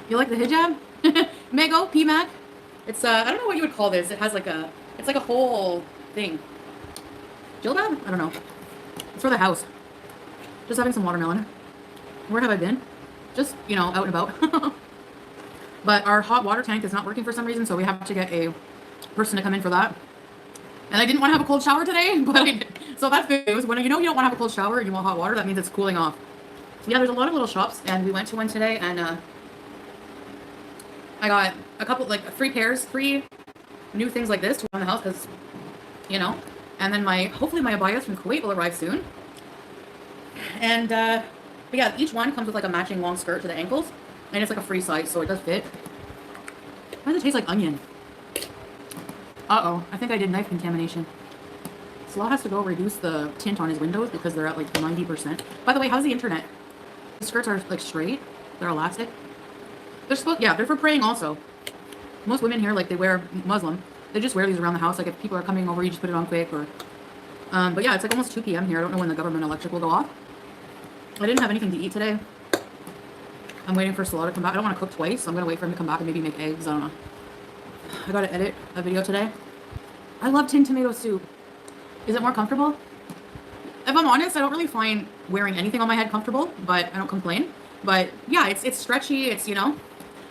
You like the hijab? Mego, PMAC. It's I don't know what you would call this. It has like a, it's like a whole thing. Jilbab? I don't know. It's for the house. Just having some watermelon. Where have I been? Just, you know, out and about. But our hot water tank is not working for some reason, so we have to get a person to come in for that. And I didn't want to have a cold shower today, but I did. So that's good news. When you know you don't want to have a cold shower and you want hot water, that means it's cooling off. Yeah, there's a lot of little shops, and we went to one today, and I got a couple, like, three new things like this to run the house, because, you know, and then hopefully my abayas from Kuwait will arrive soon. And, but yeah, each one comes with, like, a matching long skirt to the ankles, and it's, like, a free size, so it does fit. Why does it taste like onion? Uh-oh, I think I did knife contamination. Salah has to go reduce the tint on his windows because they're at, like, 90%. By the way, how's the internet? The skirts are, like, straight. They're elastic. They're supposed, yeah, they're for praying also. Most women here, like, they wear Muslim. They just wear these around the house. Like, if people are coming over, you just put it on quick, or... but yeah, it's, like, almost 2 p.m. here. I don't know when the government electric will go off. I didn't have anything to eat today. I'm waiting for Salah to come back. I don't want to cook twice, so I'm going to wait for him to come back and maybe make eggs. I don't know. I got to edit a video today. I love tin tomato soup. Is it more comfortable? If I'm honest, I don't really find wearing anything on my head comfortable, but I don't complain. But yeah, it's stretchy. It's, you know,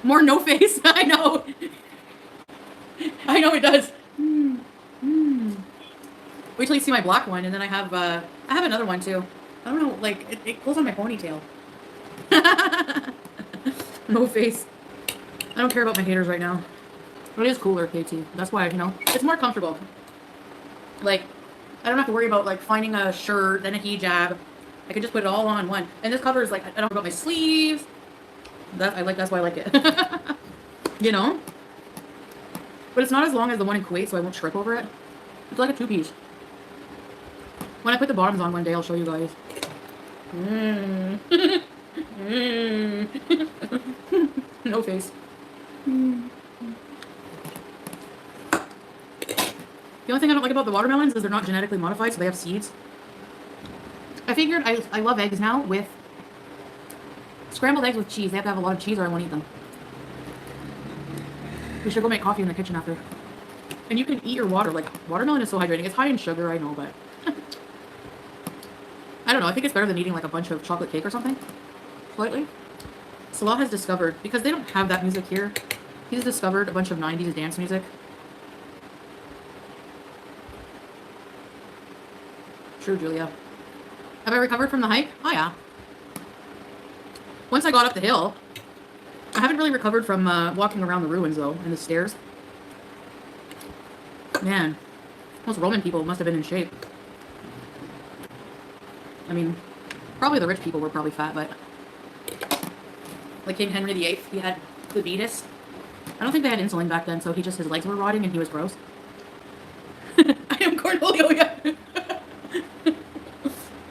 more no face. I know. I know it does. Wait till you see my black one, and then I have another one too. I don't know, like it goes on my ponytail. No face. I don't care about my haters right now. But it is cooler, KT. That's why, you know, it's more comfortable. Like, I don't have to worry about, like, finding a shirt, then a hijab. I can just put it all on one. And this covers, like, I don't know about my sleeves. That's why I like it. You know? But it's not as long as the one in Kuwait, so I won't trip over it. It's like a 2-piece. When I put the bottoms on one day, I'll show you guys. No face. The only thing I don't like about the watermelons is they're not genetically modified, so they have seeds. I figured I love eggs now with scrambled eggs with cheese. They have to have a lot of cheese or I won't eat them. We should go make coffee in the kitchen after. And you can eat your water. Like, watermelon is so hydrating. It's high in sugar, I know, but... I don't know. I think it's better than eating, like, a bunch of chocolate cake or something. Slightly. Salah has discovered, because they don't have that music here, he's discovered a bunch of 90s dance music. True, Julia. Have I recovered from the hike? Oh, yeah. Once I got up the hill, I haven't really recovered from walking around the ruins, though, and the stairs. Man, most Roman people must have been in shape. I mean, probably the rich people were probably fat, but... Like King Henry VIII, he had diabetes. I don't think they had insulin back then, so his legs were rotting and he was gross. I am Cornelio, yeah.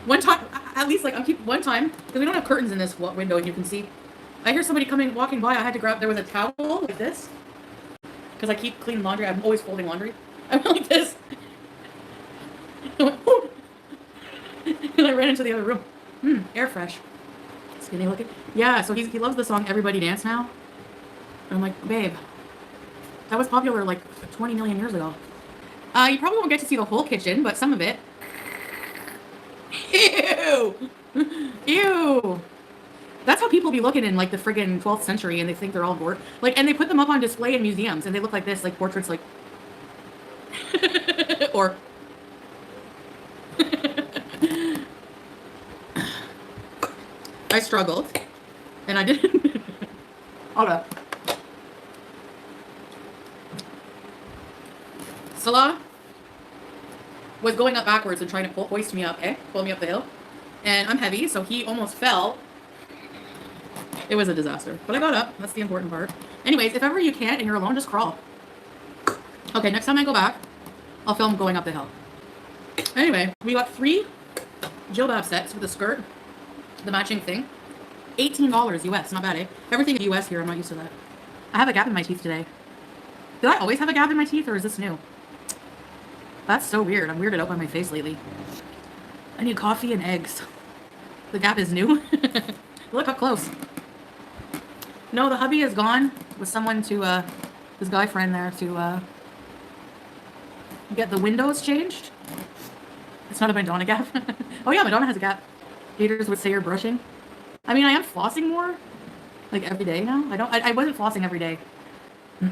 One time, at least, like, one time, because we don't have curtains in this window, and you can see. I hear somebody walking by, I had to grab, there was a towel like this. Because I keep cleaning laundry, I'm always folding laundry. I went like this. And I ran into the other room. Air fresh. Skinny looking. Yeah, so he loves the song Everybody Dance Now. And I'm like, babe, that was popular like 20 million years ago. You probably won't get to see the whole kitchen, but some of it. Ew! Ew! That's how people be looking in like the friggin' 12th century and they think they're all bored. Like, and they put them up on display in museums and they look like this, like portraits like... or... I struggled. And I didn't... Hold up. Salah was going up backwards and trying to hoist me up, pull me up the hill. And I'm heavy, so he almost fell. It was a disaster. But I got up. That's the important part. Anyways, if ever you can't and you're alone, just crawl. Okay, next time I go back, I'll film going up the hill. Anyway, we got 3 jilbab sets with a skirt, the matching thing. $18 US, not bad, eh? Everything US here, I'm not used to that. I have a gap in my teeth today. Did I always have a gap in my teeth, or is this new? That's so weird. I'm weirded out by my face lately. I need coffee and eggs. The gap is new. Look up close. No, the hubby is gone with someone to, his guy friend there to, get the windows changed. It's not a Madonna gap. Oh yeah, Madonna has a gap. Haters would say you're brushing. I mean, I am flossing more, like every day now. I wasn't flossing every day.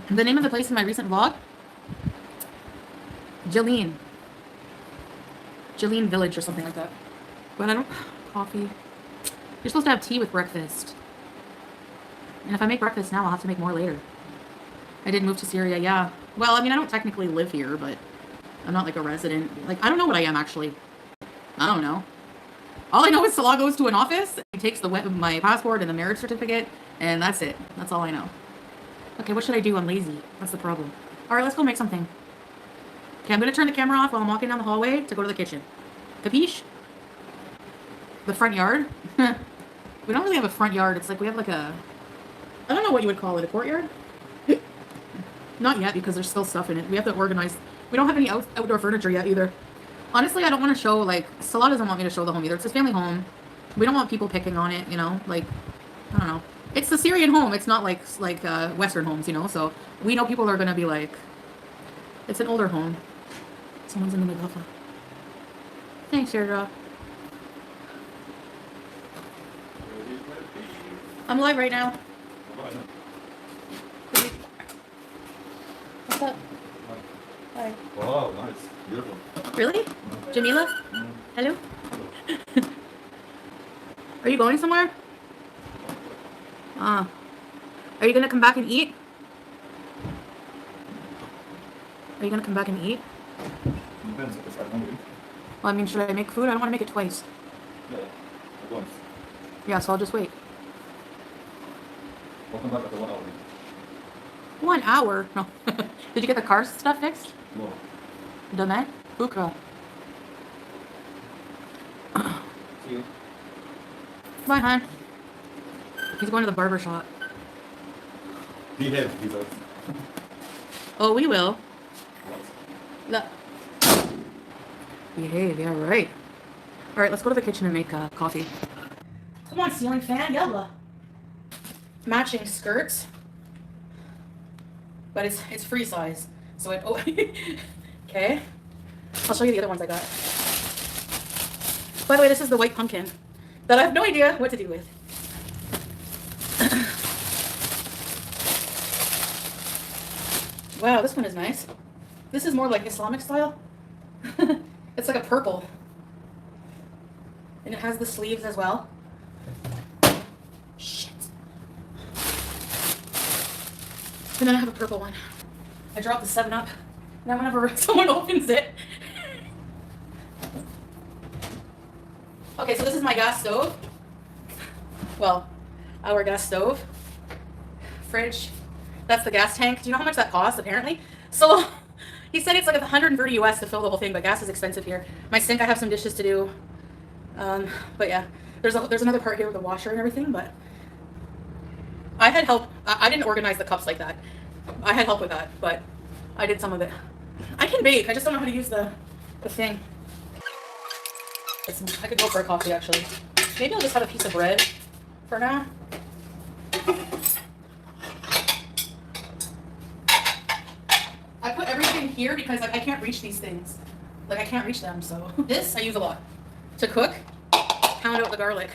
The name of the place in my recent vlog, Jillian Village or something like that. But I don't, coffee. You're supposed to have tea with breakfast. And if I make breakfast now, I'll have to make more later. I did move to Syria, yeah. Well, I mean, I don't technically live here, but I'm not like a resident. Like, I don't know what I am actually. I don't know. All I know is Salah goes to an office, he takes my passport and the marriage certificate, and that's it. That's all I know. Okay, what should I do? I'm lazy. That's the problem. Alright, let's go make something. Okay, I'm gonna turn the camera off while I'm walking down the hallway to go to the kitchen. Capiche? The front yard? We don't really have a front yard. It's like we have like a... I don't know what you would call it. A courtyard? Not yet, because there's still stuff in it. We have to organize. We don't have any outdoor furniture yet either. Honestly, I don't want to show, like... Salah doesn't want me to show the home either. It's his family home. We don't want people picking on it, you know? Like, I don't know. It's the Syrian home. It's not like Western homes, you know? So we know people are going to be like... It's an older home. Someone's in the middle. Thanks, Airdrop. I'm live right now. What's up? Hi. Wow, nice. Beautiful. Really? Jamila? Hello? Are you going somewhere? Are you gonna come back and eat? Are you gonna come back and eat? Depends if I'm hungry. Well, I mean, should I make food? I don't want to make it twice. Yeah, at once. Yeah, so I'll just wait. I'll come back after 1 hour. 1 hour? No. Did you get the car stuff fixed? No. Done that? Bukra. See you. Bye, hon. He's going to the barber shop. Behave, he says. Oh, we will. What? Look. Behave, yeah, right. Alright, let's go to the kitchen and make coffee. Come on, ceiling fan, yalla. Matching skirts. But it's free size. So it, oh, okay. I'll show you the other ones I got. By the way, this is the white pumpkin that I have no idea what to do with. Wow, this one is nice. This is more like Islamic style. It's like a purple. And it has the sleeves as well. Shit. And then I have a purple one. I dropped the 7-Up. Now whenever someone opens it. Okay, so this is my gas stove. Well, our gas stove. Fridge. That's the gas tank. Do you know how much that costs, apparently? So, he said it's like 130 US to fill the whole thing, but gas is expensive here. My sink, I have some dishes to do. But yeah, there's another part here with the washer and everything, but I had help. I didn't organize the cups like that. I had help with that, but I did some of it. I can bake, I just don't know how to use the thing. I could go for a coffee, actually. Maybe I'll just have a piece of bread for now. I put everything here because like, I can't reach these things. Like I can't reach them, so. This I use a lot. To cook, pound out the garlic.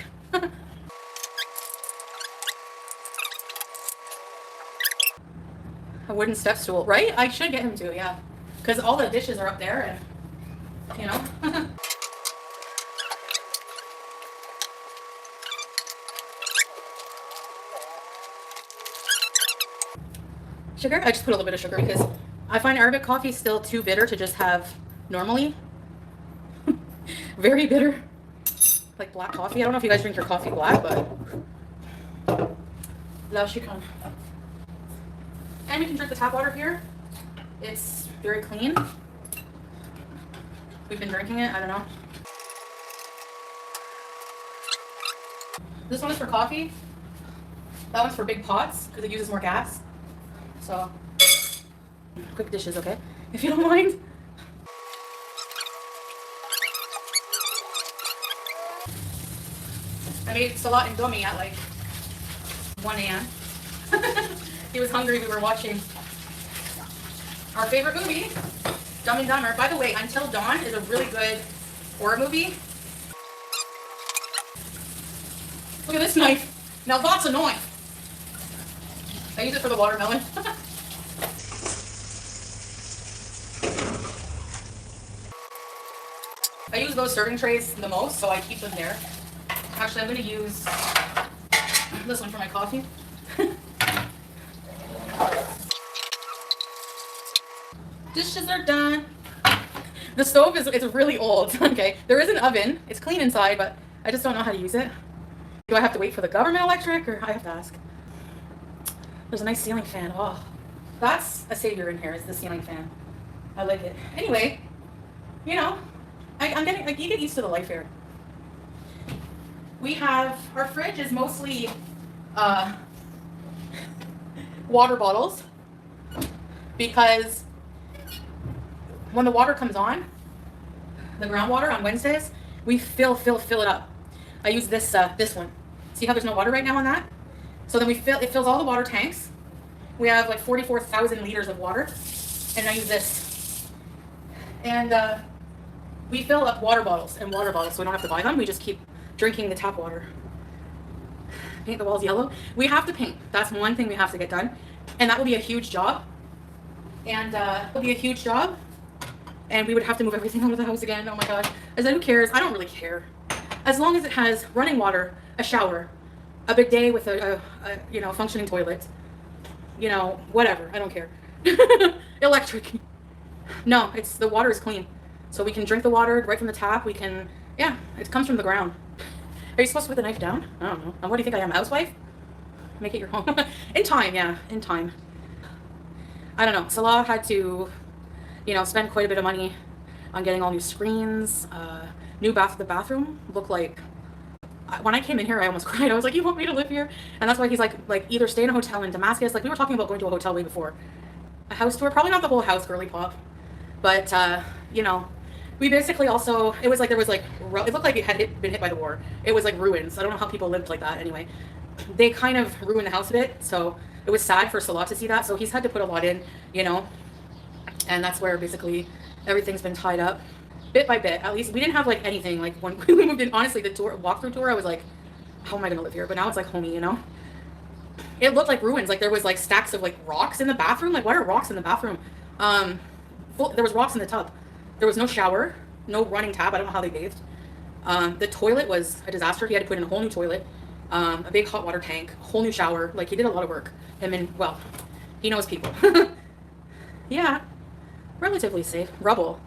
A wooden step stool, right? I should get him to, yeah. Because all the dishes are up there and, you know. Sugar? I just put a little bit of sugar because I find Arabic coffee still too bitter to just have normally. Very bitter. Like black coffee. I don't know if you guys drink your coffee black, but... La shukran. And you can drink the tap water here. It's very clean. We've been drinking it, I don't know. This one is for coffee. That one's for big pots because it uses more gas. So, quick dishes, okay? If you don't mind. I made Salah and Domi at like 1 a.m. He was hungry. We were watching our favorite movie, Dumb and Dumber. By the way, Until Dawn is a really good horror movie. Look at this knife. Now that's a knife. I use it for the watermelon. I use those serving trays the most, so I keep them there. Actually, I'm going to use this one for my coffee. Dishes are done. The stove is really old. Okay, there is an oven. It's clean inside, but I just don't know how to use it. Do I have to wait for the government electric, or I have to ask? There's a nice ceiling fan. Oh, that's a savior in here, is the ceiling fan. I like it. Anyway, you know, I'm getting, like, you get used to the life here. We have, our fridge is mostly water bottles, because when the water comes on, the groundwater on Wednesdays, we fill it up. I use this one. See how there's no water right now on that? So then it fills all the water tanks. We have like 44,000 liters of water, and I use this. And we fill up water bottles, so we don't have to buy them. We just keep drinking the tap water. Paint the walls yellow. We have to paint. That's one thing we have to get done, and that will be a huge job. And it'll be a huge job. And we would have to move everything out of the house again. Oh my gosh. I said, who cares? I don't really care. As long as it has running water, a shower, a bidet with a functioning toilet, whatever. I don't care. Electric. No, the water is clean. So we can drink the water right from the tap. We can, yeah, it comes from the ground. Are you supposed to put the knife down? I don't know. What do you think I am, a housewife? Make it your home. In time, yeah, in time. I don't know. Salah had to, spend quite a bit of money on getting all new screens. The bathroom looked like, when I came in here, I almost cried. I was like, you want me to live here? And that's why he's like either stay in a hotel in Damascus. Like, we were talking about going to a hotel way before. A house tour, probably not the whole house, girly pop. But, we basically also, it was like, it looked like it had been hit by the war. It was like ruins. I don't know how people lived like that anyway. They kind of ruined the house a bit. So it was sad for Salah to see that. So he's had to put a lot in, and that's where basically everything's been tied up. Bit by bit, at least. We didn't have like anything. Like when we moved in, honestly, the walkthrough tour, I was like, how am I gonna live here? But now it's like homey, It looked like ruins. Like there was like stacks of like rocks in the bathroom. Like, why are rocks in the bathroom? There was rocks in the tub. There was no shower, no running tap. I don't know how they bathed. The toilet was a disaster. He had to put in a whole new toilet, a big hot water tank, a whole new shower. Like, he did a lot of work. He knows people. Yeah, relatively safe. Rubble.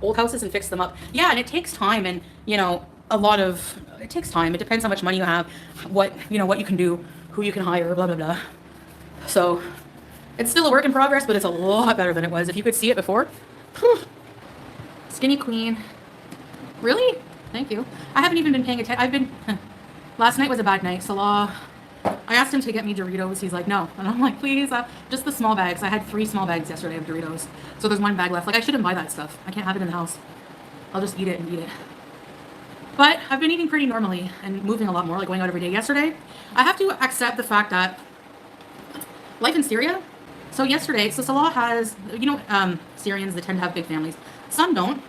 Old houses and fix them up. Yeah, and it takes time, and it takes time. It depends how much money you have, what you can do, who you can hire, blah blah blah. So it's still a work in progress, but it's a lot better than it was. If you could see it before. Skinny queen. Really? Thank you. I haven't even been paying attention. Last night was a bad night. Salah, I asked him to get me Doritos. He's like, no. And I'm like, please, just the small bags. I had 3 small bags yesterday of Doritos. So there's 1 bag left. Like, I shouldn't buy that stuff. I can't have it in the house. I'll just eat it and eat it. But I've been eating pretty normally and moving a lot more, like going out every day. Yesterday, I have to accept the fact that life in Syria. So yesterday, Salah has, Syrians, they tend to have big families. Some don't.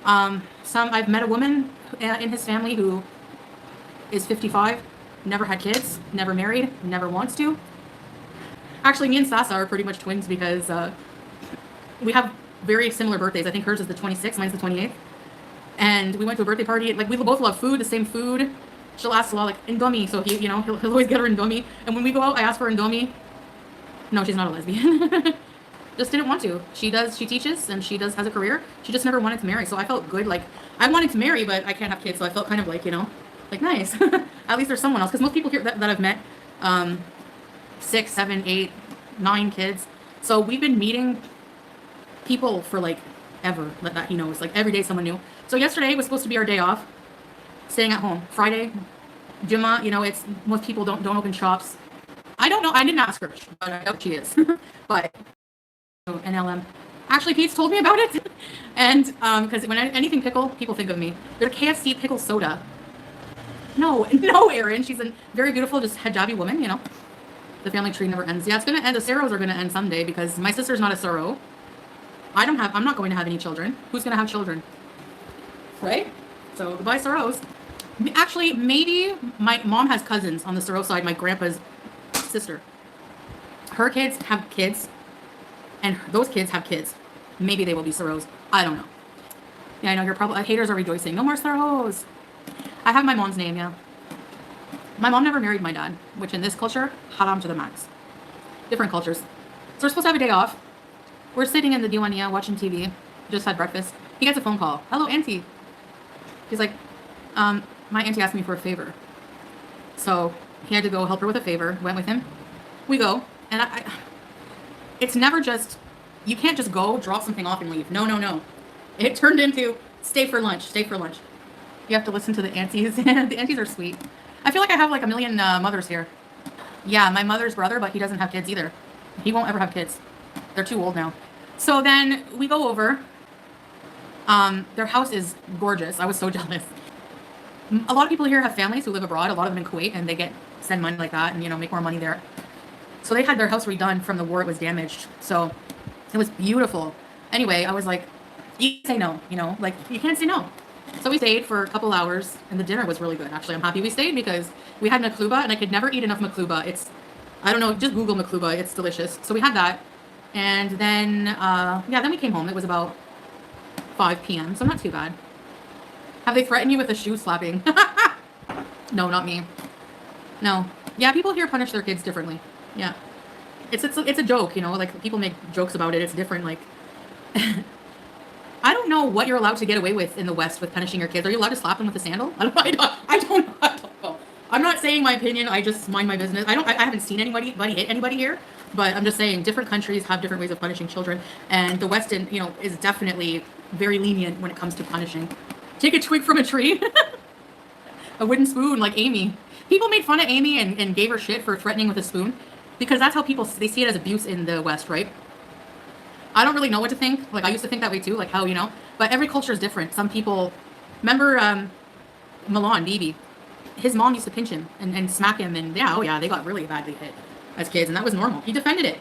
I've met a woman in his family who is 55, never had kids, never married, never wants to. Actually, me and Sasa are pretty much twins because we have very similar birthdays. I think hers is the 26th, mine's the 28th. And we went to a birthday party. Like, we both love food, the same food. She'll ask Salah, like, Indomie. So he'll always get her Indomie. And when we go out, I ask for Indomie. No, she's not a lesbian. Just didn't want to. She teaches and she has a career. She just never wanted to marry. So I felt good. Like, I wanted to marry, but I can't have kids. So I felt kind of like, like nice. At least there's someone else. Because most people here that I've met, 6, 7, 8, 9 kids. So we've been meeting people for like ever that he knows. Like every day someone new. So yesterday was supposed to be our day off. Staying at home. Friday, Juma, it's most people don't open shops. I don't know. I didn't ask her, but I know she is. But NLM. Actually, Pete's told me about it. And because when anything pickle, people think of me. There's KFC pickle soda. No, no, Erin. She's a very beautiful, just hijabi woman, you know. The family tree never ends. Yeah, it's gonna end. The Saros are gonna end someday because my sister's not a Saro. I'm not going to have any children. Who's gonna have children? Right? So goodbye, Saros. Actually, maybe my mom has cousins on the Saro side, my grandpa's sister. Her kids have kids, and those kids have kids. Maybe they will be Saros. I don't know. Yeah, I know you're probably haters are rejoicing. No more Saros. I have my mom's name, yeah. My mom never married my dad, which in this culture, haram to the max. Different cultures. So we're supposed to have a day off. We're sitting in the Diwania watching TV. Just had breakfast. He gets a phone call. Hello, auntie. He's like, my auntie asked me for a favor. So he had to go help her with a favor. Went with him. We go. And it's never just, you can't just go, drop something off and leave. No, no, no. It turned into, stay for lunch, stay for lunch. You have to listen to the aunties. The aunties are sweet. I feel like I have like a million mothers here. Yeah, my mother's brother, but he doesn't have kids either. He won't ever have kids. They're too old now. So then we go over. Their house is gorgeous. I was so jealous. A lot of people here have families who live abroad. A lot of them in Kuwait, and they send money like that and, you know, make more money there. So they had their house redone from the war. It was damaged. So it was beautiful. Anyway, I was like, you say no, you know, like you can't say no. So we stayed for a couple hours, and the dinner was really good. Actually, I'm happy we stayed because we had makluba, and I could never eat enough makluba. It's, I don't know, just Google makluba. It's delicious. So we had that. And then, yeah, then we came home. It was about 5 p.m., so not too bad. Have they threatened you with a shoe slapping? No, not me. No. Yeah, people here punish their kids differently. Yeah. It's a joke, you know, like people make jokes about it. It's different, like... I don't know what you're allowed to get away with in the West with punishing your kids. Are you allowed to slap them with a sandal? I don't know. I'm not saying my opinion. I just mind my business. I haven't seen anybody hit anybody here, but I'm just saying different countries have different ways of punishing children, and the West, you know, is definitely very lenient when it comes to punishing. Take a twig from a tree. A wooden spoon, like Amy. People made fun of Amy and gave her shit for threatening with a spoon because that's how people, they see it as abuse in the West, right? I don't really know what to think. Like, I used to think that way too, like how, you know, but every culture is different. Some people, remember Milan, Bibi, his mom used to pinch him and smack him, and yeah, oh yeah, they got really badly hit as kids, and that was normal. He defended it.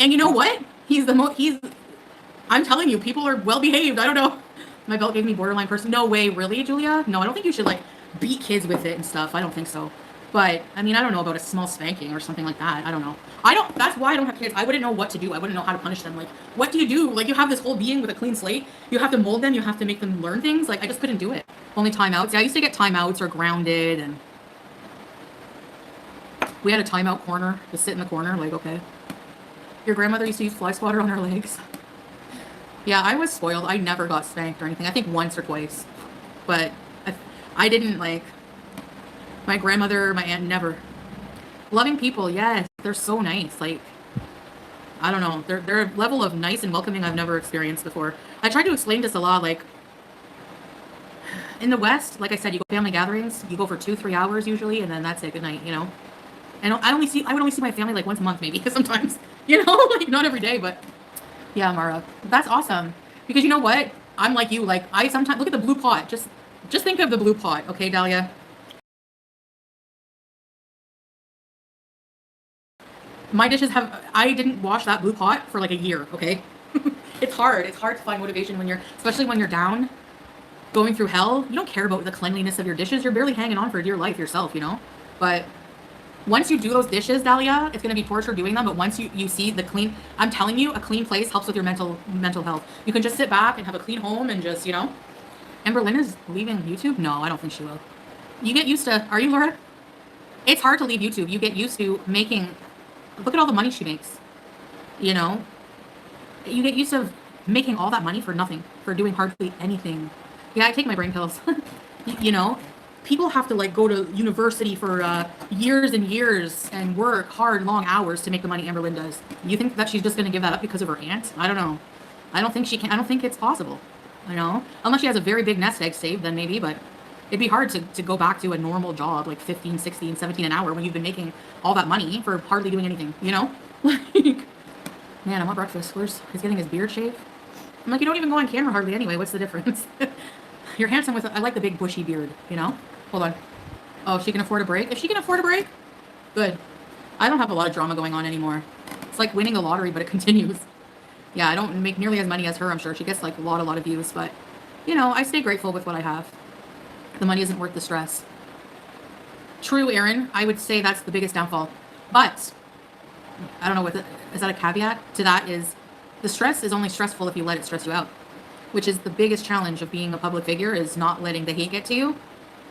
And you know what? I'm telling you, people are well behaved. I don't know. My belt gave me borderline person. No way, really, Julia? No, I don't think you should like beat kids with it and stuff. I don't think so. But I mean, I don't know about a small spanking or something like that. I don't know. That's why I don't have kids. I wouldn't know what to do. I wouldn't know how to punish them. Like, what do you do? Like, you have this whole being with a clean slate. You have to mold them. You have to make them learn things. Like, I just couldn't do it. Only timeouts. Yeah, I used to get timeouts or grounded, and we had a timeout corner. Just sit in the corner. Like, okay. Your grandmother used to use fly swatter on her legs. Yeah, I was spoiled. I never got spanked or anything. I think once or twice. But I didn't, like... My grandmother, my aunt, never. Loving people, yes. They're so nice. Like, I don't know. They're a level of nice and welcoming I've never experienced before. I tried to explain to Salah, like, in the West, like I said, you go to family gatherings, you go for 2-3 hours usually, and then that's it, good night, you know? And I would only see my family like once a month maybe, sometimes, you know? Like, not every day, but yeah, Mara. That's awesome. Because you know what? I'm like you, like, I sometimes, look at the blue pot. Just think of the blue pot, okay, Dahlia? My dishes I didn't wash that blue pot for like a year, okay? It's hard to find motivation especially when you're down, going through hell. You don't care about the cleanliness of your dishes. You're barely hanging on for dear life yourself, you know? But once you do those dishes, Dahlia, it's going to be torture doing them, but once you see the clean, I'm telling you, a clean place helps with your mental health. You can just sit back and have a clean home and just, you know? Amber Lynn is leaving YouTube? No, I don't think she will. You get used to, are you, Laura? It's hard to leave YouTube. You get used to making... Look at all the money she makes, you know? You get used to making all that money for nothing, for doing hardly anything. Yeah, I take my brain pills. You know? People have to, like, go to university for years and years and work hard, long hours to make the money Amberlynn does. You think that she's just going to give that up because of her aunt? I don't know. I don't think she can. I don't think it's possible, you know? Unless she has a very big nest egg saved, then maybe, but... It'd be hard to go back to a normal job, like 15, 16, 17 an hour when you've been making all that money for hardly doing anything, you know? Like, man, I want breakfast. He's getting his beard shaved. I'm like, you don't even go on camera hardly anyway. What's the difference? You're handsome with, I like the big bushy beard, you know? Hold on. Oh, she can afford a break? If she can afford a break, good. I don't have a lot of drama going on anymore. It's like winning the lottery, but it continues. Yeah, I don't make nearly as many as her, I'm sure. She gets like a lot of views, but you know, I stay grateful with what I have. The money isn't worth the stress. True, Aaron. I would say that's the biggest downfall. But I don't know what is that a caveat to that is the stress is only stressful if you let it stress you out, which is the biggest challenge of being a public figure is not letting the hate get to you,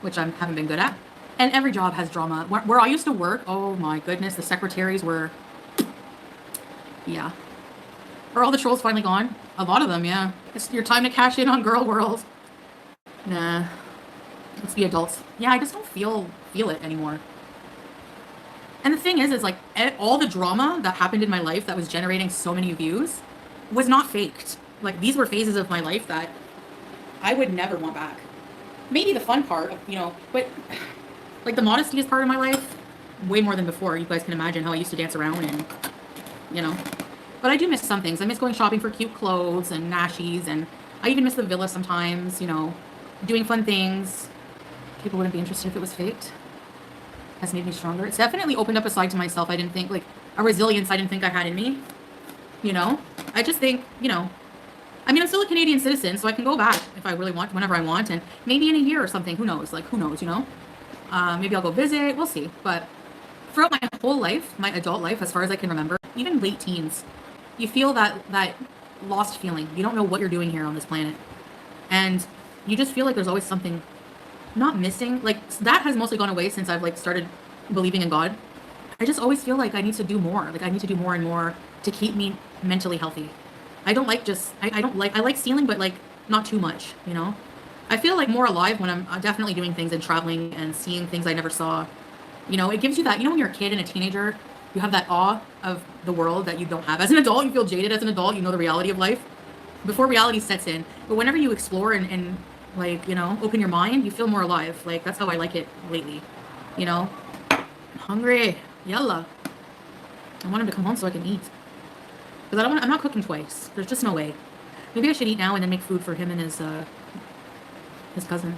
which I haven't been good at. And every job has drama. Where I used to work, oh my goodness, the secretaries were, yeah. Are all the trolls finally gone? A lot of them, yeah. It's your time to cash in on Girl World. Nah. Let's be adults. Yeah, I just don't feel it anymore. And the thing is like all the drama that happened in my life that was generating so many views was not faked. Like these were phases of my life that I would never want back. Maybe the fun part, you know, but like the modesty is part of my life way more than before. You guys can imagine how I used to dance around and, you know. But I do miss some things. I miss going shopping for cute clothes and nashies, and I even miss the villa sometimes, you know, doing fun things. People wouldn't be interested if it was faked. Has made me stronger. It's definitely opened up a side to myself I didn't think, like a resilience I didn't think I had in me. You know, I just think, you know, I mean, I'm still a Canadian citizen, so I can go back if I really want, whenever I want, and maybe in a year or something, who knows? Like, who knows, you know? Maybe I'll go visit, we'll see. But throughout my whole life, my adult life, as far as I can remember, even late teens, you feel that lost feeling. You don't know what you're doing here on this planet. And you just feel like there's always something not missing. Like, that has mostly gone away since I've, like, started believing in God. I just always feel like I need to do more. Like, I need to do more and more to keep me mentally healthy. I don't like just, I like stealing, but, like, not too much, you know? I feel, like, more alive when I'm definitely doing things and traveling and seeing things I never saw. You know, it gives you that, you know, when you're a kid and a teenager, you have that awe of the world that you don't have. As an adult, you feel jaded. As an adult, you know the reality of life before reality sets in. But whenever you explore and like, you know, open your mind, you feel more alive. Like, that's how I like it lately, you know? I'm hungry. Yalla. I want him to come home so I can eat. Because I'm not cooking twice. There's just no way. Maybe I should eat now and then make food for him and his cousin.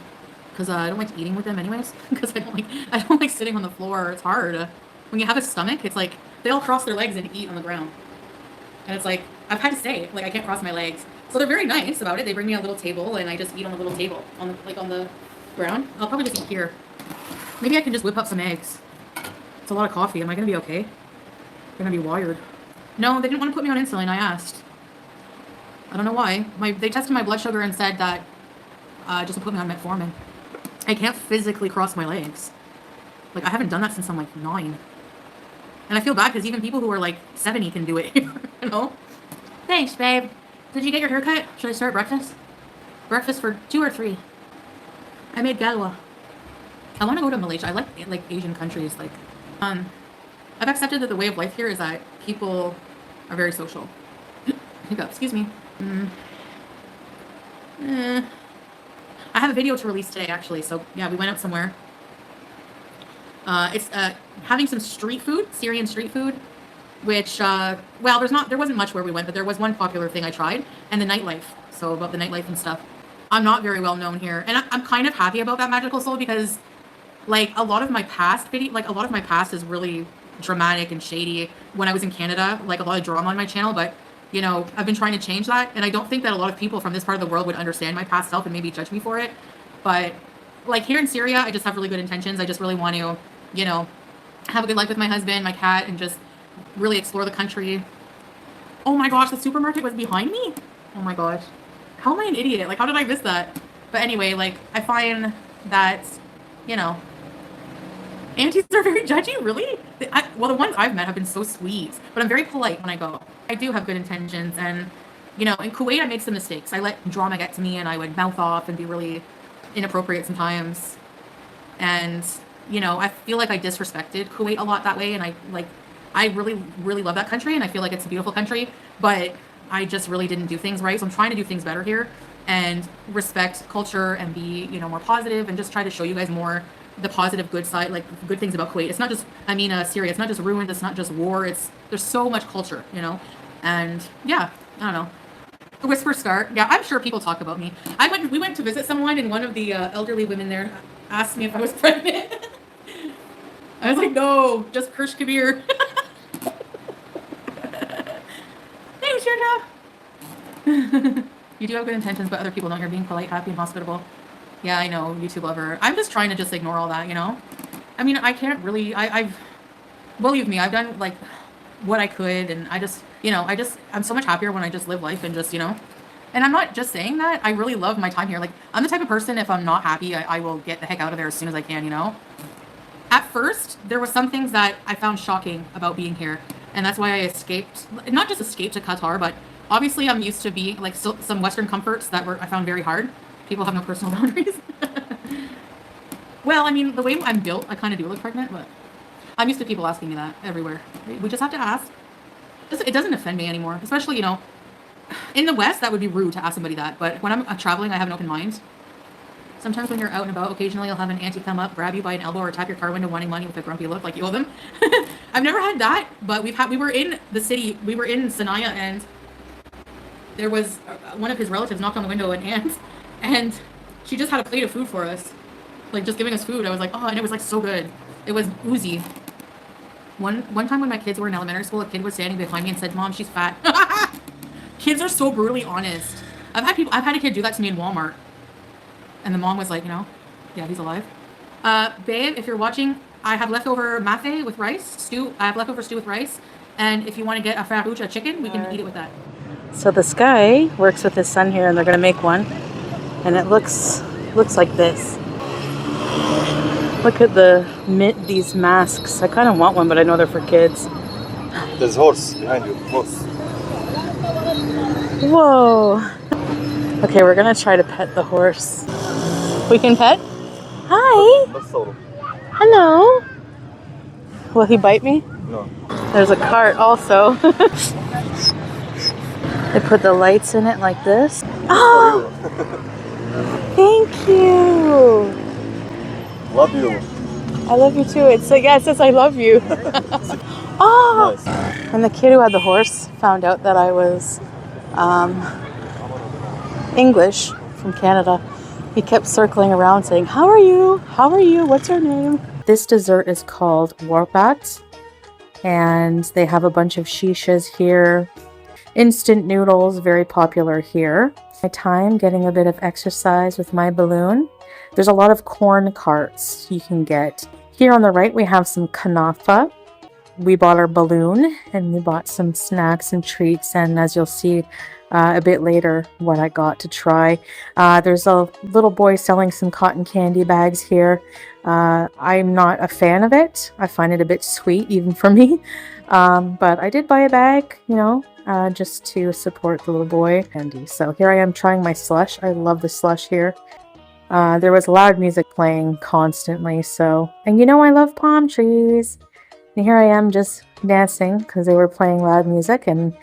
Because I don't like eating with them anyways. Because I don't like sitting on the floor. It's hard. When you have a stomach, it's like they all cross their legs and eat on the ground. And it's like, I've had to say, like, I can't cross my legs. So they're very nice about it. They bring me a little table and I just eat on the little table, on the ground. I'll probably just eat here. Maybe I can just whip up some eggs. It's a lot of coffee. Am I going to be okay? I'm going to be wired. No, they didn't want to put me on insulin. I asked. I don't know why. They tested my blood sugar and said that just to put me on metformin. I can't physically cross my legs. Like, I haven't done that since I'm like 9. And I feel bad because even people who are like 70 can do it, you know? Thanks, babe. Did you get your hair cut? Should I start breakfast? Breakfast for 2 or 3. I made galwa. I want to go to Malaysia. I like Asian countries. Like, I've accepted that the way of life here is that people are very social. Hiccup, excuse me. I have a video to release today, actually. So yeah, we went out somewhere. It's having some street food, Syrian street food, which well, there wasn't much where we went, but there was one popular thing I tried, and the nightlife. So about the nightlife and stuff. I'm not very well known here, and I'm kind of happy about that, Magical Soul, because like a lot of my past is really dramatic and shady. When I was in Canada, like a lot of drama on my channel, but you know, I've been trying to change that, and I don't think that a lot of people from this part of the world would understand my past self and maybe judge me for it. But like here in Syria, I just have really good intentions. I just really want to, you know, have a good life with my husband, my cat, and just really explore the country. Oh my gosh, the supermarket was behind me? Oh my gosh. How am I an idiot? Like, how did I miss that? But anyway, like, I find that, you know, aunties are very judgy, really? Well, the ones I've met have been so sweet, but I'm very polite when I go. I do have good intentions, and, you know, in Kuwait, I made some mistakes. I let drama get to me, and I would mouth off and be really inappropriate sometimes. And, you know, I feel like I disrespected Kuwait a lot that way, and I really, really love that country, and I feel like it's a beautiful country, but I just really didn't do things right. So I'm trying to do things better here and respect culture and be, you know, more positive, and just try to show you guys more the positive, good side, like good things about Kuwait. It's not just, Syria, it's not just ruined, it's not just war, there's so much culture, you know? And yeah, I don't know. The whisper start. Yeah, I'm sure people talk about me. We went to visit someone, and one of the elderly women there asked me if I was pregnant. I was like, no, just Kirsch Kabir. Thanks, Chantal. You do have good intentions, but other people don't. You're being polite, happy, and hospitable. Yeah, I know, YouTube lover. I'm just trying to just ignore all that, you know? I mean, I can't really, I've, believe me, I've done, like, what I could, and I just, you know, I'm so much happier when I just live life and just, you know? And I'm not just saying that. I really love my time here. Like, I'm the type of person, if I'm not happy, I will get the heck out of there as soon as I can, you know? At first, there were some things that I found shocking about being here. And that's why I escaped, not just escaped to Qatar, but obviously I'm used to being, like, some Western comforts that I found very hard. People have no personal boundaries. Well, I mean, the way I'm built, I kind of do look pregnant, but I'm used to people asking me that everywhere. We just have to ask. It doesn't offend me anymore, especially, you know, in the West, that would be rude to ask somebody that. But when I'm traveling, I have an open mind. Sometimes when you're out and about, occasionally you'll have an auntie come up, grab you by an elbow, or tap your car window wanting money with a grumpy look like you owe them. I've never had that, but we were in the city, we were in Sanaya, and there was one of his relatives knocked on the window, an aunt, and she just had a plate of food for us. Like, just giving us food. I was like, oh, and it was like so good. It was oozy. One time when my kids were in elementary school, a kid was standing behind me and said, Mom, she's fat. Kids are so brutally honest. I've had a kid do that to me in Walmart. And the mom was like, you know, yeah, he's alive. Babe, if you're watching, I have leftover mafe with rice, stew. I have leftover stew with rice. And if you want to get a farouche, a chicken, we can eat it with that. So this guy works with his son here, and they're going to make one. And it looks like this. Look at these masks. I kind of want one, but I know they're for kids. There's horse behind you. Horse. Whoa. Okay, we're going to try to pet the horse. We can pet? Hi. Hello. Will he bite me? No. There's a cart also. They put the lights in it like this. Oh, thank you. Love you. I love you too. It's like, yeah, it says I love you. Oh. Nice. And the kid who had the horse found out that I was English from Canada. He kept circling around saying, how are you? How are you? What's your name? This dessert is called warbat. And they have a bunch of shishas here. Instant noodles, very popular here. My time getting a bit of exercise with my balloon. There's a lot of corn carts you can get. Here on the right, we have some kanafa. We bought our balloon and we bought some snacks and treats. And as you'll see a bit later, what I got to try. There's a little boy selling some cotton candy bags here. I'm not a fan of it. I find it a bit sweet, even for me. But I did buy a bag, you know, just to support the little boy. Candy. So here I am trying my slush. I love the slush here. There was loud music playing constantly, so... And you know I love palm trees! And here I am just dancing because they were playing loud music, and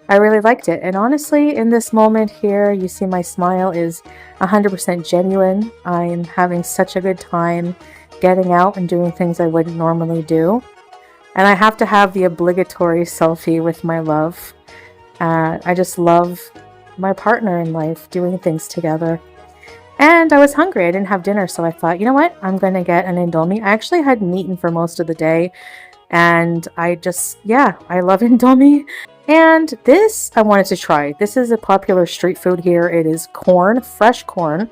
I really liked it. And honestly, in this moment here, you see my smile is 100% genuine. I'm having such a good time getting out and doing things I wouldn't normally do. And I have to have the obligatory selfie with my love. I just love my partner in life, doing things together. And I was hungry. I didn't have dinner, so I thought, you know what? I'm going to get an Indomie. I actually hadn't eaten for most of the day. And I just, yeah, I love Indomie. And this I wanted to try. This is a popular street food here. It is corn, fresh corn.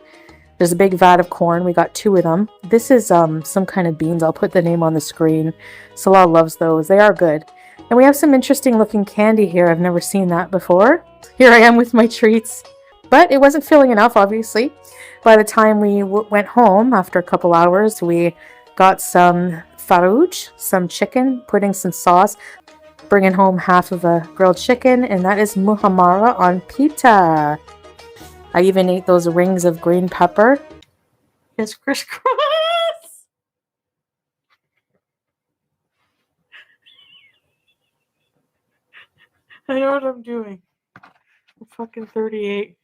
There's a big vat of corn. We got 2 of them. This is some kind of beans. I'll put the name on the screen. Salah loves those. They are good. And we have some interesting looking candy here. I've never seen that before. Here I am with my treats. But it wasn't filling enough, obviously. By the time we went home, after a couple hours, we got some farouche, some chicken, putting some sauce, bringing home half of a grilled chicken, and that is muhammara on pita. I even ate those rings of green pepper. It's crisscross. I know what I'm doing. I'm fucking 38.